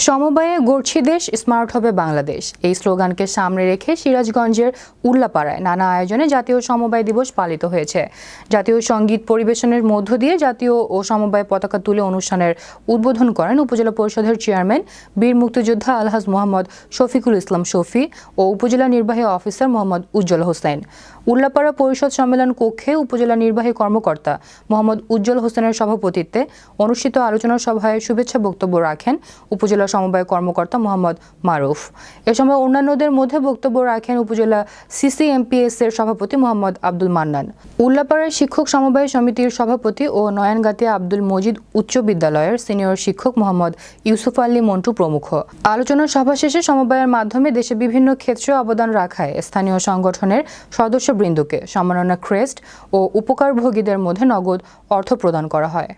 সমবায়ে গড়ছি দেশ, স্মার্ট হবে বাংলাদেশ, এই স্লোগানকে সামনে রেখে সিরাজগঞ্জের উল্লাপাড়ায় নানা আয়োজনে জাতীয় সমবায় দিবস পালিত হয়েছে। জাতীয় সঙ্গীত পরিবেশনের মধ্য দিয়ে জাতীয় ও সমবায় পতাকা তুলে অনুষ্ঠানের উদ্বোধন করেন উপজেলা পরিষদের চেয়ারম্যান বীর মুক্তিযোদ্ধা আলহাজ মোহাম্মদ শফিকুল ইসলাম শফি ও উপজেলা নির্বাহী অফিসার মোহাম্মদ উজ্জ্বল হোসেন। উল্লাপাড়া পরিষদ সম্মেলন কক্ষে উপজেলা নির্বাহী কর্মকর্তা মোহাম্মদ উজ্জ্বল হোসেনের সভাপতিত্বে অনুষ্ঠিত আলোচনা সভায় শুভেচ্ছা বক্তব্য রাখেন উপজেলা সমবায় কর্মকর্তা মোহাম্মদ মারুফ। এ সময় অন্যান্যদের মধ্যে বক্তব্য রাখেন উপজেলা সিসিএমপিএস এর সভাপতি মোহাম্মদ আব্দুল মান্নান, উল্লাপাড়ার শিক্ষক সমবায় সমিতির সভাপতি ও নয়ানগাতিয়া আব্দুল মজিদ উচ্চ বিদ্যালয়ের সিনিয়র শিক্ষক মোহাম্মদ ইউসুফ আলী মন্টু প্রমুখ। আলোচনা সভা শেষে সমবায়ের মাধ্যমে দেশে বিভিন্ন ক্ষেত্রে অবদান রাখায় স্থানীয় সংগঠনের সদস্যবৃন্দকে সম্মাননা ক্রেস্ট ও উপকারভোগীদের মধ্যে নগদ অর্থ প্রদান করা হয়।